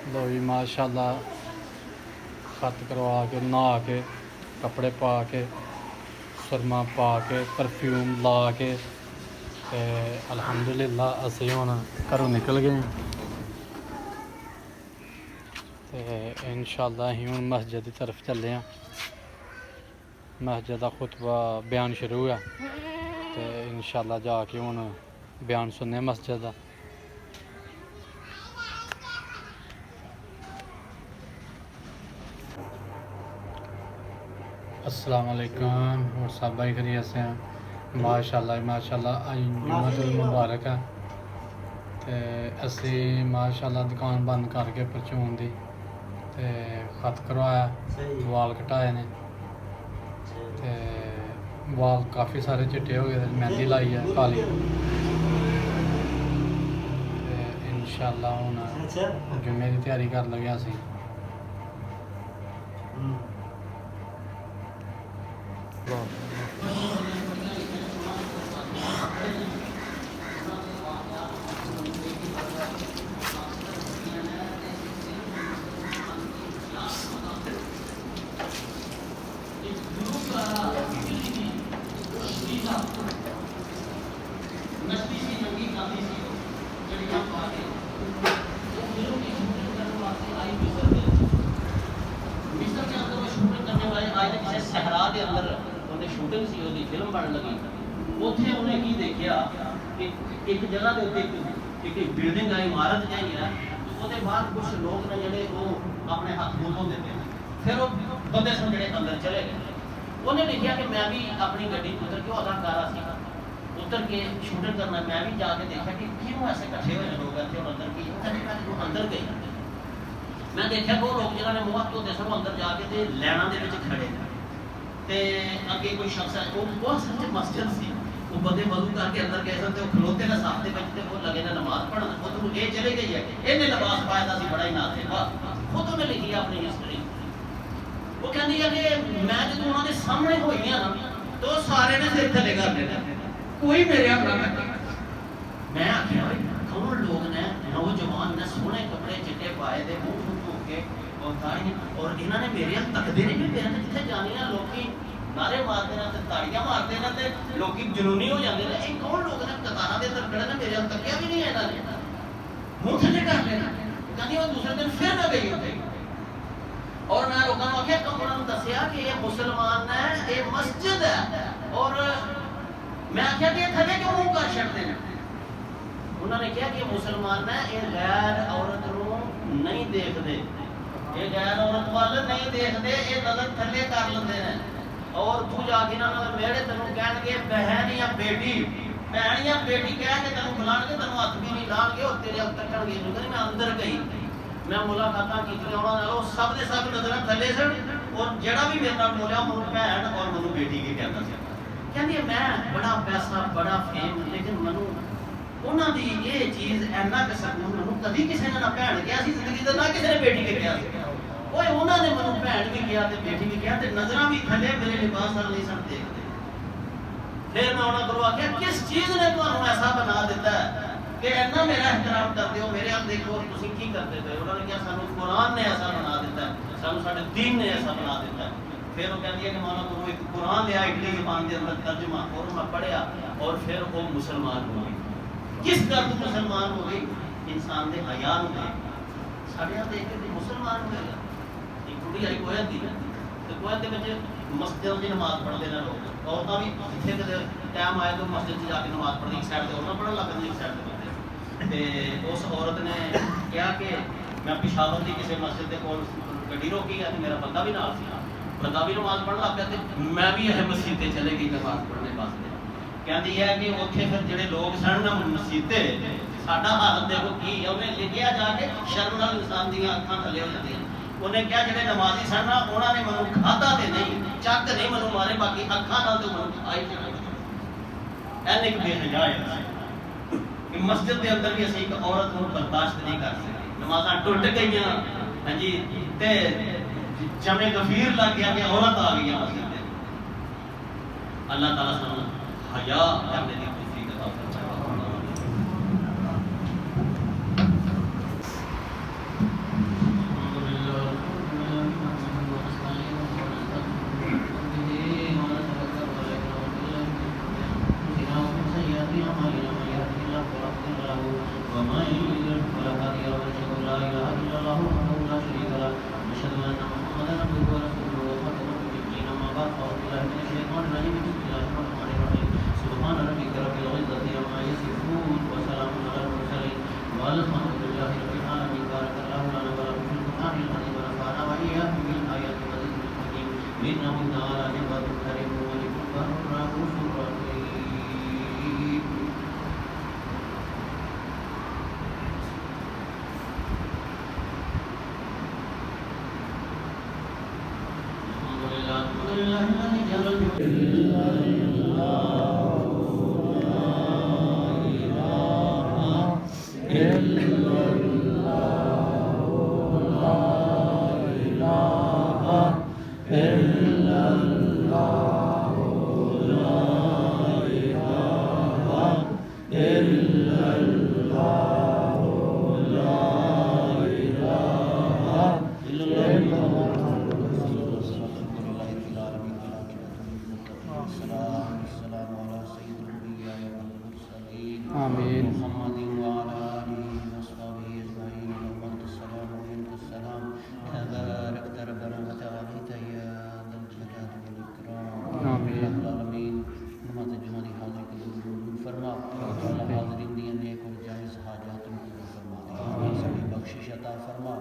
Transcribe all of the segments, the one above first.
लो जी माशाल्लाह खत करवा के नहा के कपड़े पा के सुरमा पा के परफ्यूम ला के ते अल्हम्दुलिल्लाह असीं हुण घरों निकल गए ते इंशाअल्लाह असीं हुण मस्जिद की तरफ चले आं। मस्जिद का खुतबा बयान शुरू है तो इंशाअल्लाह जाके हुण बयान सुनने मस्जिद का। अस्सलाम वालेकुम और सब भाई खैरियत से हैं माशाल्लाह माशाल्लाह आज जुम्मतुल मुबारक है तो असी माशाल्लाह दुकान बंद करके परचून दी ते खत करवाया वाल कटाए ने ते वाल काफ़ी सारे चिट्टे हो गए मेहंदी लाई है काली ते इंशाअल्लाह हुण जुम्मे की तैयारी कर लगे असी। सहरा के अंदर उन्हें शूटिंग सी उसकी फिल्म बन लगी उत्थे उन्हें की देखा कि एक जगह के उत्ते एक बिल्डिंग है इमारत जी है उसके बाद कुछ लोग ने जोड़े वो अपने हाथ मुँह धोते थे फिर वो बंदे सन जोड़े अंदर चले गए उन्हें लिखा कि मैं भी अपनी गड्डी उतर के अदाकारा सी उतर के शूटिंग करना मैं भी जाके देखा कि क्यों ऐसे कट्ठे हुए लोग थे और अंदर की अंदर गई मैं देखा वो लोग जिन्होंने मुँह धोते सन अंदर जाके तो लैना के खड़े ते अगे कोई शख्स है वो बहुत सच मस्जिद सी वो बंदे वजू करके अंदर गए सन ते वो खलोते ने साथ दे विच ते वो लगे ने नमाज पढ़न वो तो ये चले गई है इन्हें लिबास पाया था सी बड़ा ही नाते वाह खुद ने लिखी अपनी हिस्ट्री वो कहती है कि मैं जो उन्होंने सामने होई ना तो सारे ने सिर थले कर देना कोई मेरे अपना मैं आखिया कौन लोग ने नौजवान ने सोहने कपड़े चिट्टे पाए थे मुंह धो के और इन्होंने मेरे तकते नहीं भी मेरे जिथे जाने लोग नारे मारते हैं ताड़ियां मारते हैं तो लोग जुनूनी हो जाते हैं कौन लोग ने कतारा के अंदर खड़े ने मेरे तकिया भी नहीं है इन्होंने मुंह थले कर लेना कहती वो दूसरे दिन फिर मैं गई होते और मैं लोगों को आख्या उन्होंने दसिया कि ये मुसलमान है ये मस्जिद है और मैं आख्या कि थले क्यों मुंह कर छड़ते हैं उन्होंने कहा कि मुसलमान है ये गैर औरत को नहीं देखते ये गैर औरत वाले नहीं देखते ये नजर थले कर लेते हैं और तू जाके ना मेरे तेन कह बहन या बेटी भैन या बेटी कह के तेन बुलाने तेन हथ भी नहीं लागे और तेरे अब तक मैं अंदर गई मैं मुलाकात की सब के सब नजर थले सन और जड़ा भी मेरे नाल बोलिया मैं भैन और मैं बेटी के कहता कहती मैं बड़ा पैसा बड़ा फेम लेकिन मैं उन्होंने ये चीज इन्ना क सकून मैं कभी किसी ने ना भैन कहा जिंदगी का ना किसी ने बेटी के कहा उन्होंने मैं भैन भी किया बेटी भी किया नजर भी थले मेरे लिबास नहीं सन देखते फिर मैं उन्होंने को आख्या किस चीज ने तुम्हें ऐसा बना दिता है कि इन्ना मेरा एहतराम करते हो मेरे हाथ देखो तुम की करते थे उन्होंने कहा सानू कुरान ने ऐसा बना दिता है सानू साडे दीन ने ऐसा बना दिता है फिर वो कहती है कि मानो तुम एक कुरान लिया इटली जबान के अंदर तर्जुमा और मैं पढ़िया और फिर वो मुसलमान हो गई किस कर तू मुसलमान हो गई इंसान के हया हो गए साढ़े यहाँ देख के मुसलमान हो गया एक कुड़ी आई कोयत दी तो कोयत के बच्चे मस्जिद की नमाज पढ़ते हैं लोग औरतें भी जितने टाइम आए तो मस्जिद से जाके नमाज पढ़ती एक साइड से औरतें पढ़न लग गई एक साइड से बच्चे उस औरत ने कहा कि मैं पिशावर की किसी मस्जिद के कोल गड्डी रोकी है तो मेरा बंदा भी नाल सी बंदा भी नमाज पढ़न लग गया मैं भी यह मस्जिद से चले गई नमाज पढ़ने वास्ते कहती है कि उत्थे फिर जिहड़े लोग सन ना मसीते साडा हालत देखो की है उन्हें लिखिया जाके शर्म नाल इंसान दी अखां थले हो जांदियां उन्हें क्या जिहड़े नमाजी सन ना उन्होंने मैनू खाधा ते नहीं चक नहीं मैनू मारे बाकी अखां नाल तो मैनू आई जाना एक बेहया है कि मस्जिद के अंदर भी असीं एक औरत को बर्दाश्त नहीं कर सकते नमाज़ां टुट गई हाँ जी ते जमे गफीर लग गया कि औरत आ गई मस्जिद में अल्लाह ताला सानू हया करने की तौफीक अता फरमाए। आमीन। बख्शिश अता फरमा,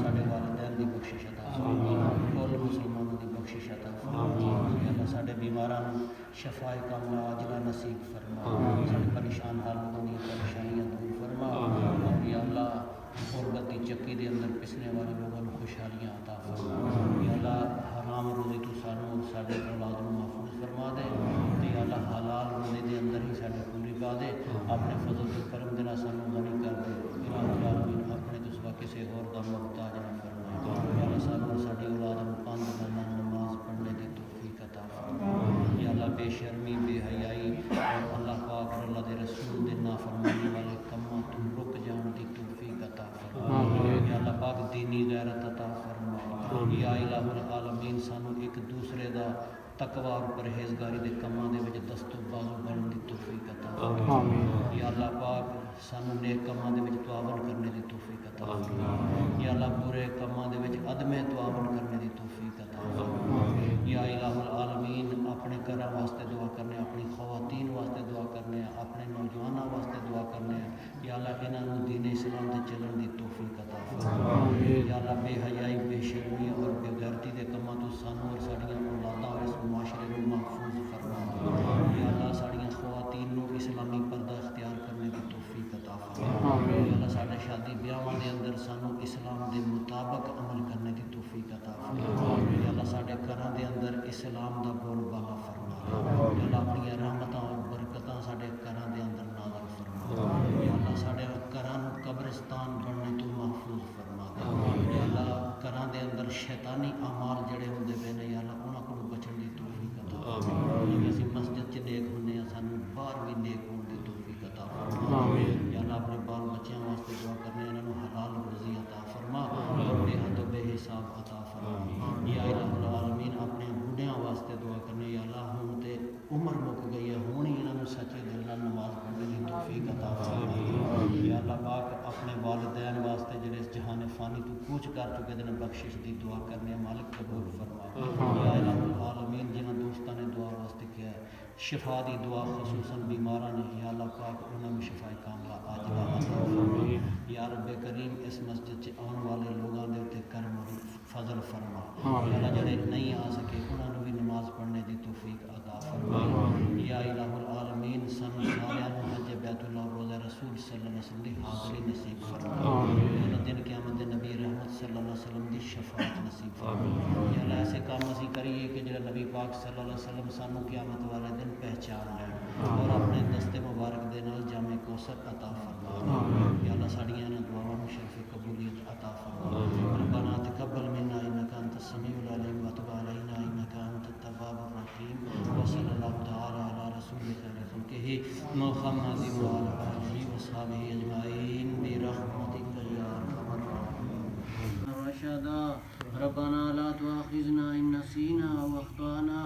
साडे वालिदैन दी बख्शिश अता फरमा, कुल मुसलमानों दी बख्शिश अता फरमा। या अल्लाह साडे बीमारां नूं शफाए कामला आजला नसीब फरमा, साडे परेशान हाल लोगों दी परेशानियां दूर फरमा। और या अल्लाह गुरबत दी चक्की दे अंदर पिसने वाले लोगों को खुशहालियां अता फरमा। या अल्लाह हराम रोज़ी तो सानू और साडे औलाद नूं महफूज फरमा दे। ते या अल्लाह हलाल रोज़ी दे अंदर ही साडे पूरी पा दे। अपने फजल ते करम दे नाल सानू गनी कर दे। अपने तो सिवा किसी होर दा मुहताज ना फरमाए। या अल्लाह सानू साडी औलाद नूं 5 वक़्त नमाज पढ़ने दी तौफीक अता फरमा। या अल्लाह बेशर्मी बेहयाई और अल्लाह पाक और अल्लाह दे रसूल दे नाफरमानी वाले कम्मां तो रुक जाने दी तौफीक अता फरमा। या अल्लाह पाक दीनी गैरत अता फरमा। या इलाहुल आलमीन सानू एक दूसरे दा तकवा और परहेजगारी दे कम्मां दे विच दस्तो बाजू बनने दी तौफीक अता फरमा। या अल्लाह पाक सानू नेक कम्मां दे विच तआवुन करने दी तौफीक अता फरमा। या अल्लाह बुरे कम्मां दे विच अदमे तआवुन करने दी तौफीक अता फरमा। या इलाहुल आलमीन अपने घरां वास्ते दुआ करने, अपनी खवातीन वास्ते दुआ करने, अपने नौजवानों वास्ते दुआ करने। या अल्लाह इन्हां नूं दीन इस्लाम दे चलन दी तौफीक अता फरमा। या अल्लाह बेहयाई बेशर्मी और बेगैरती दे कम्मां तो सानू और साडियां औलादां और इस मुआशरे नूं महफूज फरमा। या अल्लाह साडियां खवातीन नूं इस्लामी पर्दा इख्तियार करने दी तौफीक अता फरमा। या अल्लाह साडे शादी ब्याहां दे अंदर सानू इस्लाम दे मुताबिक अमल करने की तौफीक अता फरमा। या अल्लाह साडे घरां दे अंदर इस्लाम दा बोलबाला फरमा। या अल्लाह अपनी रहमतां और बरकतां साडे घरां दे अंदर नाज़िल फरमा। या अल्लाह साडे घरां नूं कब्रिस्तान बनने तो महफूज फरमा। या अल्लाह घरां दे अंदर शैतानी अमाल जड़े हुंदे पे ने, या अल्लाह उन्हां कोलों बचण दी तौफीक अता फरमा। जिवें असीं मस्जिद च नेक हुंदे आ, सानू बाहर भी नेक होण दी तौफीक अता फरमा। या अल्लाह अपने बाल बच्चों वास्ते दुआ करने, इन्हां नूं हलाल रोज़ी अता फरमा और बेहद बेहिसाब अता फरमा। या इलाहुल आलमीन अपने बुढ़ियां वास्ते दुआ करने। या अल्लाह हुण ते उम्र मुक गई है, हुण ही इन्हां नूं सच्चे दिल नाल नमाज पढ़ने की तौफीक अता फरमा। या अल्लाह पाक अपने वालिदैन वास्ते जिहड़े इस जहान फ़ानी तो कूच कर चुके हैं, बख्शिश की दुआ करने, मालिक कबूल फरमा। या इलाहुल आलमीन जिन्हां दोस्तां ने दुआ वास्ते किया है, शिफा दी दुआ खसूसन बीमारां ने, या अल्लाह पाक उन्हां नूं शिफाए कामला आजिला अता फरमा। या रब्बे करीम इस मस्जिद च आने वाले लोगों के उत्ते करम फजल फरमा। अल्लाह जिहड़े नहीं आ सके उन्हां नूं भी नमाज पढ़ने की तौफीक अता फरमा। या इलाहुल आलमीन सानू सारिआं नूं हज बैतुल्लाह रोज़ा रसूल सल्लल्लाहु अलैहि वसल्लम दी हाज़री नसीब फरमा। या दिन क़यामत दे नबी रहमत सल्लल्लाहु अलैहि वसल्लम दी शफाअत नसीब फरमा। या अल्लाह ऐसे काम असीं करिए कि जिहड़ा नबी पाक सल्लल्लाहु अलैहि वसल्लम सानू क़यामत वाले दिन पहचान लैण और अपने दस्ते मुबारक दे नाल जामे कौसर अता फरमा। या अल्लाह साड़ियां इन्हां दुआवां नूं शर्फ़ कबूलियत अता फरमा। रब्बना तक़ब्बल मिन्ना इन्नका अंतस समीउल अलीम व तुब अलैना इन्नका अंतत तव्वाबुर रहीम। व सल्लल्लाहु तआला अला रसूलिका ख़ुल्क़िही मुहम्मदिन व अला आलिहि व सहबिही अजमाईन बिरहमतिका या अरहमर राहिमीन। रशदा रब्बना ला तुआखिज़ना इन नसीना व अख़्ताअना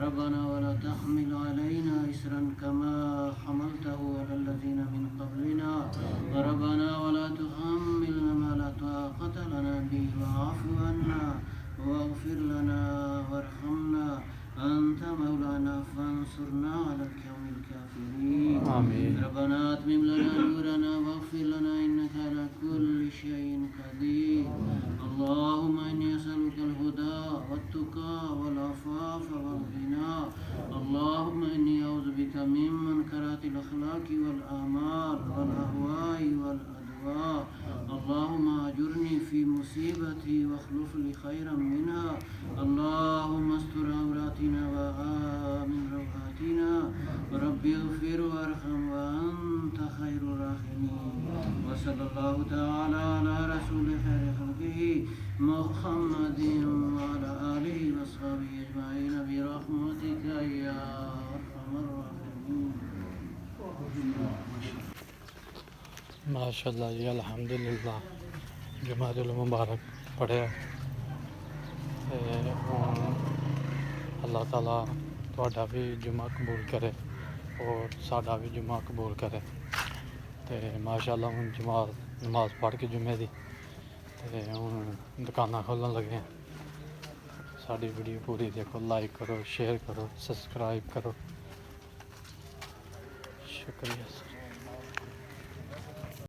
रब्बना वला तहमिल अलैना इसरन कमा हमलतहु अला लज़ीना मिन क़ब्लिना रब्बना वला तुहम्मिलना मा ला ताक़त लना बिही वअफ़ु अन्ना वग़फ़िर लना वरहमना अंत मौलाना फंसुरना अलल क़ौमिल काफ़िरीन। रब्बना अतमिम लना नूरना वग़फ़िर लना इन्नका अला कुल्लि शैइन क़दीर। अल्लाहुम्मा इन्नी अस्अलुकल हुदा वत्तुक़ा वल अफ़ाफ़ वल ग़िना। अल्लाहुम्मा इन्नी أجرني في مصيبتي واخلف لي خيرا منها اللهم استر عوراتنا وآمن روعاتنا رب اغفر وارحم وأنت خير الراحمين وصلى الله تعالى على رسول خير خلقه محمد وعلى آله وصحبه أجمعين برحمتك يا أرحم الراحمين माशाल्लाह जी अल्हम्दुलिल्लाह जुमातुल मुबारक पढ़िया ते हुण अल्लाह ताला तुहाडा भी जुमा कबूल करे और साडा भी जुमा कबूल करे ते माशाल्लाह हुण नमाज पढ़ के जुमे दी ते हुण दुकानां खोलन लगे हैं साडी वीडियो पूरी देखो लाइक करो शेयर करो सब्सक्राइब करो शुक्रिया सर